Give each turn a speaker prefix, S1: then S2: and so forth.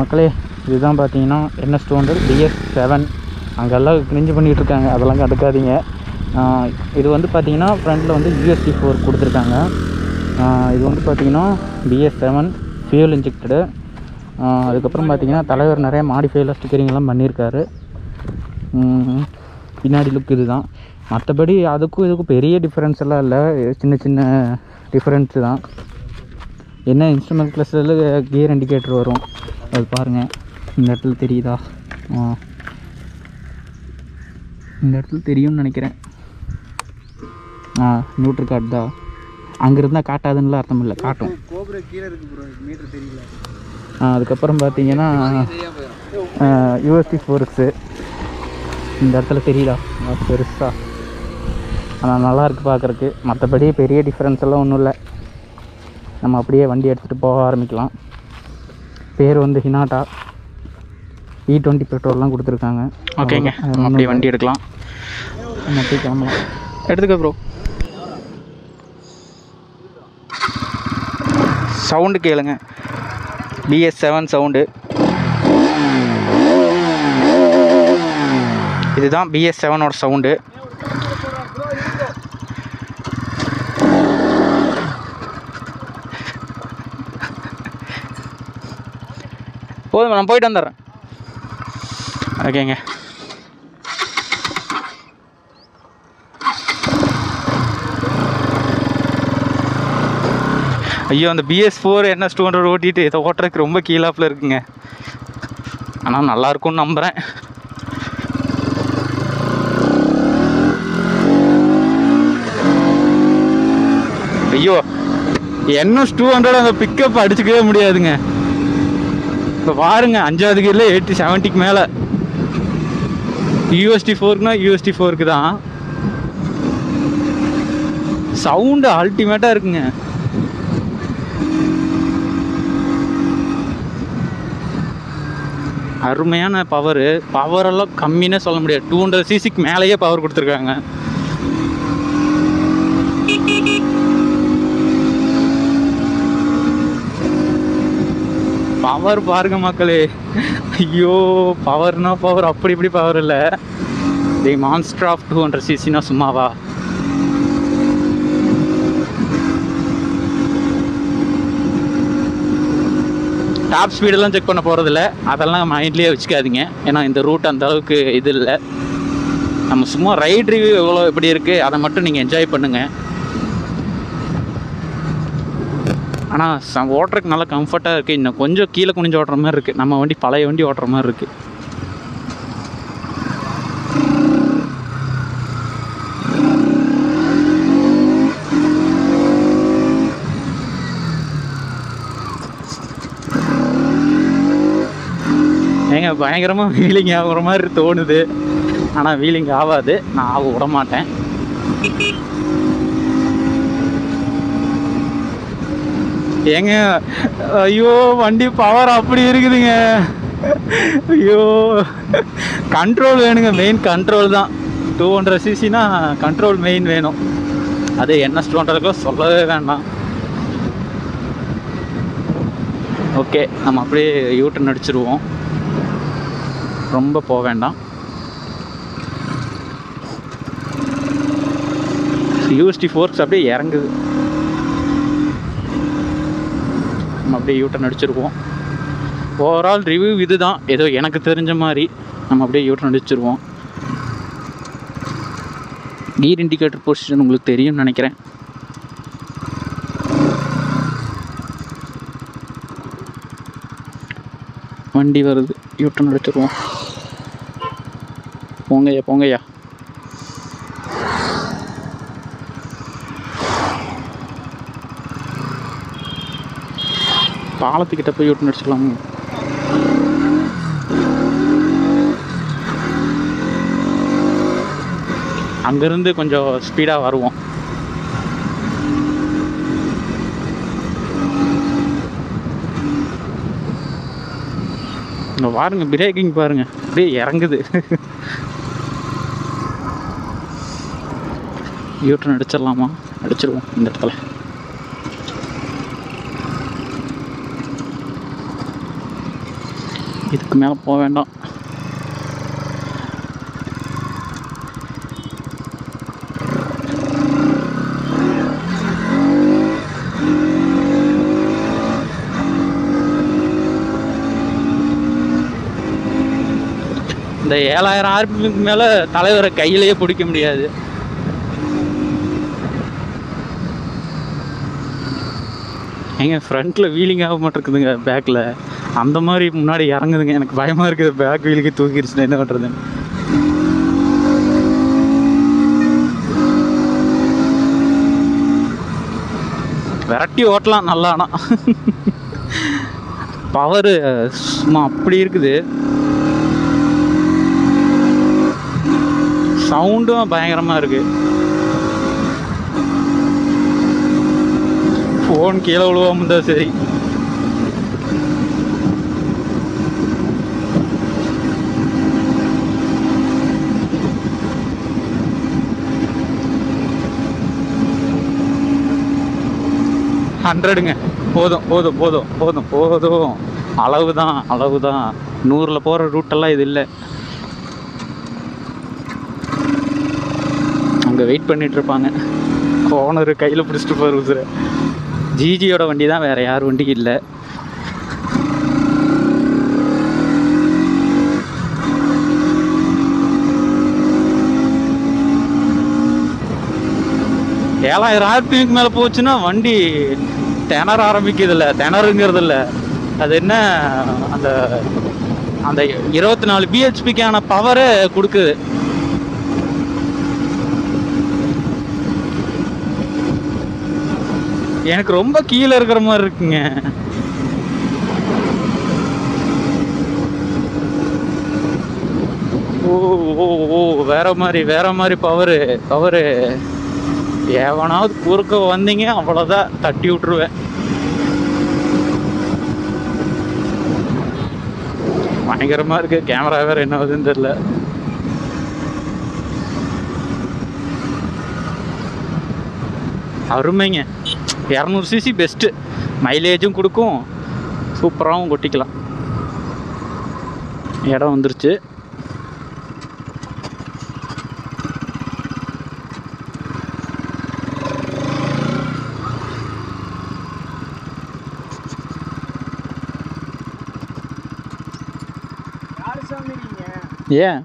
S1: மக்களே, இதுதான் பார்த்தீங்கன்னா NS200 BS7. அங்கெல்லாம் கிரிஞ்சு பண்ணிகிட்டு இருக்காங்க, அதெல்லாம் கண்டுக்காதீங்க. இது வந்து பார்த்தீங்கன்னா ஃப்ரண்ட்டில் வந்து USB 4 கொடுத்துருக்காங்க. இது வந்து பார்த்தீங்கன்னா BS7 ஃபியூல் இன்ஜெக்டடு. அதுக்கப்புறம் பார்த்தீங்கன்னா தலைவர் நிறைய மாடிஃபைல ஸ்டிக்கரிங்லாம் பண்ணியிருக்காரு. பின்னாடி லுக் இது தான். மற்றபடி அதுக்கும் இதுக்கும் பெரிய டிஃப்ரென்ஸ் எல்லாம் இல்லை, சின்ன சின்ன டிஃப்ரென்ஸு தான். என்ன இன்ஸ்ட்ருமெண்ட் கிளஸ்டரில் கியர் இண்டிகேட்டர் வரும், அது பாருங்கள் இந்த இடத்துல தெரியுதா? இந்த இடத்துல தெரியும்னு நினைக்கிறேன். நியூட்ரு கார்டு தான். அங்கே இருந்தால் காட்டாதுன்னுலாம் அர்த்தம் இல்லை, காட்டும். அதுக்கப்புறம் பார்த்தீங்கன்னா USB 4 இந்த இடத்துல தெரியுதா பெருசா? ஆனால் நல்லாயிருக்கு பார்க்குறக்கு. மற்றபடி பெரிய டிஃப்ரென்ஸ் எல்லாம் ஒன்றும் இல்லை. நம்ம அப்படியே வண்டி எடுத்துகிட்டு போக ஆரம்பிக்கலாம். பேர் வந்து ஹினாட்டா. E20 பெட்ரோல்லாம் கொடுத்துருக்காங்க. ஓகேங்க, நம்ம அப்படியே வண்டி எடுக்கலாம். நம்ம அப்படியே கிளம்பலாம். எடுத்துக்க ப்ரோ. சவுண்டு கேளுங்க, BS7 சவுண்டு. இதுதான் BS7ஓட சவுண்டு. போதும், நான் போயிட்டு வந்துடுறேன். ஓகேங்க. ஐயோ, அந்த BS4 NS200 ஓட்டிட்டு இதை ஓட்டுறதுக்கு ரொம்ப கீழாப்பில் இருக்குங்க. ஆனால் நல்லாயிருக்கும்னு நம்புகிறேன். ஐயோ, NS200 அந்த பிக்கப் அடிச்சுக்கவே முடியாதுங்க. இப்போ பாருங்க, 5வது கியரில் 70க்கு மேலே. USD 4க்குனா USD 4க்கு தான். சவுண்டு அல்டிமேட்டாக இருக்குங்க. அருமையான பவரெல்லாம் கம்மின்னே சொல்ல முடியாது. 200cc மேலேயே பவர் கொடுத்துருக்காங்க. பவர் பாருங்க மக்களே. ஐயோ, பவர்னா பவர், அப்படி இப்படி பவர் இல்லை. தி மான்ஸ்டர் ஆஃப் 200cc சும்மாவா? டாப் ஸ்பீடெல்லாம் செக் பண்ண போகிறதில்ல, அதெல்லாம் மைண்ட்லேயே வச்சுக்காதீங்க. ஏன்னா இந்த ரூட் அந்த அளவுக்கு இது இல்லை. நம்ம சும்மா ரைட் ரிவ்யூ எவ்வளோ எப்படி இருக்குது அதை மட்டும் நீங்கள் என்ஜாய் பண்ணுங்கள். ஆனால் ஓட்டுறதுக்கு நல்லா கம்ஃபர்ட்டாக இருக்குது. இன்னும் கொஞ்சம் கீழே குனிஞ்சு ஓட்டுற மாதிரி இருக்குது. நம்ம வண்டி பழைய வண்டி ஓட்டுற மாதிரி இருக்குது. ஏங்க, பயங்கரமாக வீலிங் ஆகிற மாதிரி தோணுது. ஆனால் வீலிங் ஆகாது, நான் ஆக விட மாட்டேன். ஏங்க, ஐயோ வண்டி பவர் அப்படி இருக்குதுங்க. ஐயோ, கண்ட்ரோல் வேணுங்க, மெயின் கண்ட்ரோல் தான். 200cc கண்ட்ரோல் மெயின் வேணும். அது NS200 சொல்லவே வேண்டாம். ஓகே, நம்ம அப்படியே யூட்டன் அடிச்சிருவோம், ரொம்ப போக வேண்டாம். USD 4 அப்படியே இறங்குது. நம்ம அப்படியே யூட்டன் அடிச்சிருவோம். ஓவரால் ரிவ்யூ இது தான், ஏதோ எனக்கு தெரிஞ்ச மாதிரி நம்ம அப்படியே யூட்டன் அடிச்சிருவோம். கியர் இண்டிகேட்டர் பொசிஷன் உங்களுக்கு தெரியும்னு நினைக்கிறேன். வண்டி வருது, யூட்டன் அடிச்சிருவோம். போங்கய்யா. பாலத்துக்கிட்ட போய் யூட்டன் அடிச்சுக்கலாங்க. அங்கேருந்து கொஞ்சம் ஸ்பீடாக வருவோம். இங்கே பாருங்க, பிரேக்கிங் பாருங்க, அப்படியே இறங்குது. யூட்டன் அடிச்சிடலாமா? அடிச்சிருவோம் இந்த இடத்துல. இதுக்கு மேலே போக வேண்டாம். இந்த 7000 RPMக்கு மேலே தலைவரை கையிலேயே பிடிக்க முடியாது. எங்க ஃப்ரண்ட்டில் வீலிங் ஆக மாட்டேருக்குதுங்க, பேக்கில் அந்த மாதிரி முன்னாடி இறங்குதுங்க. எனக்கு பயமாக இருக்குது, பேக் வீலுக்கு தூக்கிடுச்சுன்னா என்ன பண்ணுறதுன்னு. விரட்டி ஓட்டலாம் நல்லா, ஆனால் பவரு சும்மா அப்படி இருக்குது. சவுண்டும் பயங்கரமாக இருக்குது. ஃபோன் கீழே விழுவாம இருந்தா சரி. ஹண்ட்ரடுங்க, போதும் போதும் போதும் போதும் போதும். அளவுதான் அளவுதான். 100ல் போகிற ரூட்டெல்லாம் இது இல்லை. அங்கே வெயிட் பண்ணிட்டு இருப்பாங்க. ஓனர் கையில் பிடிச்சிட்டு போகிற சார். ஜிஜியோட வண்டி தான், வேறு யார் வண்டிக்கு இல்லை. ஏழாயிரம் RPMக்கு மேலே போச்சுன்னா வண்டி திணற ஆரம்பிக்குதில்ல, திணறுங்கிறது இல்லை. அது என்ன, அந்த அந்த 24 BHPக்கான பவரை கொடுக்குது. எனக்கு ரொம்ப கீழே இருக்கிற மாதிரி இருக்குங்க. ஓ ஓ ஓ வேற மாதிரி பவரு. எவனாவது குறுக்க வந்தீங்க அவ்வளோதான், தட்டி விட்டுருவேன். பயங்கரமாக இருக்கு. கேமரா வேறு என்ன ஆகுதுன்னு தெரியல. அருமைங்க. 200cc best. மைலேஜும் கொடுக்கும், சூப்பராகவும் கொட்டிக்கலாம். இடம் வந்துருச்சு. ஏன்